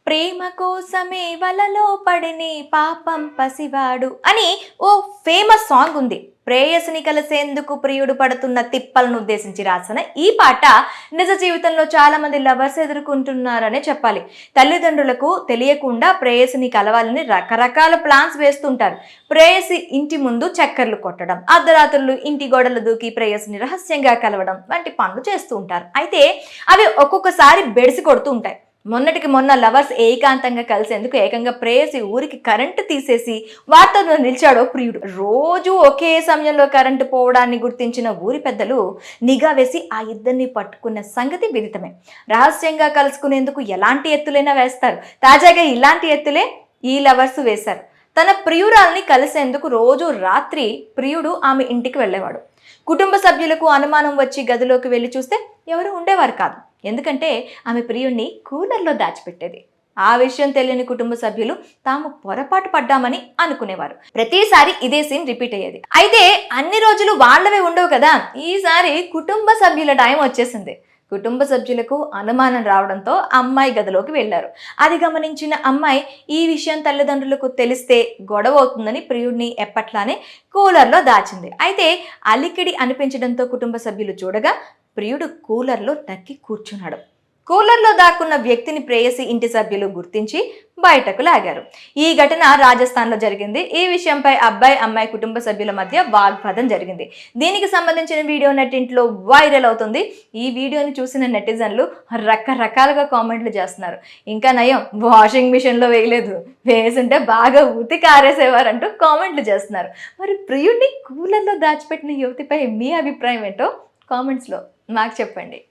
ప్రేమ కోసమే వలలో పడిని పాపం పసివాడు అని ఓ ఫేమస్ సాంగ్ ఉంది. ప్రేయసిని కలిసేందుకు ప్రియుడు పడుతున్న తిప్పలను ఉద్దేశించి రాసిన ఈ పాట నిజ జీవితంలో చాలా మంది లవర్స్ ఎదుర్కొంటున్నారనే చెప్పాలి. తల్లిదండ్రులకు తెలియకుండా ప్రేయసిని కలవాలని రకరకాల ప్లాన్స్ వేస్తుంటారు. ప్రేయసి ఇంటి ముందు చక్కర్లు కొట్టడం, అర్ధరాత్రులు ఇంటి గోడలు దూకి ప్రేయసిని రహస్యంగా కలవడం వంటి పనులు చేస్తూ ఉంటారు. అయితే అవి ఒక్కొక్కసారి బెడిసి కొడుతూ ఉంటాయి. మొన్నటికి మొన్న లవర్స్ ఏకాంతంగా కలిసేందుకు ఏకంగా ప్రేయసి ఊరికి కరెంటు తీసేసి వార్తతో నిలిచాడో ప్రియుడు. రోజు ఒకే సమయంలో కరెంటు పోవడాన్ని గుర్తించిన ఊరి పెద్దలు నిఘా వేసి ఆ ఇద్దరిని పట్టుకున్న సంగతి విదితమే. రహస్యంగా కలుసుకునేందుకు ఎలాంటి ఎత్తులైనా వేస్తారు. తాజాగా ఇలాంటి ఎత్తులే ఈ లవర్స్ వేశారు. తన ప్రియురాల్ని కలిసేందుకు రోజు రాత్రి ప్రియుడు ఆమె ఇంటికి వెళ్ళేవాడు. కుటుంబ సభ్యులకు అనుమానం వచ్చి గదిలోకి వెళ్ళి చూస్తే ఎవరు ఉండేవారు కాదు. ఎందుకంటే ఆమె ప్రియుణ్ణి కూలర్లో దాచిపెట్టేది. ఆ విషయం తెలియని కుటుంబ సభ్యులు తాము పొరపాటు పడ్డామని అనుకునేవారు. ప్రతిసారి ఇదే సీన్ రిపీట్ అయ్యేది. అయితే అన్ని రోజులు వాళ్ళవే ఉండవు కదా, ఈసారి కుటుంబ సభ్యుల టైం వచ్చేసింది. కుటుంబ సభ్యులకు అనుమానం రావడంతో అమ్మాయి గదిలోకి వెళ్లారు. అది గమనించిన అమ్మాయి ఈ విషయం తల్లిదండ్రులకు తెలిస్తే గొడవ అవుతుందని ప్రియుడిని ఎప్పట్లానే కూలర్లో దాచింది. అయితే అలికిడి అనిపించడంతో కుటుంబ సభ్యులు చూడగా ప్రియుడు కూలర్లో నక్కి కూర్చున్నాడు. కూలర్లో దాక్కున్న వ్యక్తిని ప్రేయసి ఇంటి సభ్యులు గుర్తించి బయటకు లాగారు. ఈ ఘటన రాజస్థాన్లో జరిగింది. ఈ విషయంపై అబ్బాయి అమ్మాయి కుటుంబ సభ్యుల మధ్య వాగ్వాదం జరిగింది. దీనికి సంబంధించిన వీడియో నెట్టింట్లో వైరల్ అవుతుంది. ఈ వీడియోని చూసిన నెటిజన్లు రకరకాలుగా కామెంట్లు చేస్తున్నారు. ఇంకా నయం వాషింగ్ మిషన్లో వేయలేదు, వేసుంటే బాగా ఉతికి ఆరేసేవారంటూ కామెంట్లు చేస్తున్నారు. మరి ప్రియుడిని కూలర్లో దాచిపెట్టిన యువతిపై మీ అభిప్రాయం ఏంటో కామెంట్స్లో మాకు చెప్పండి.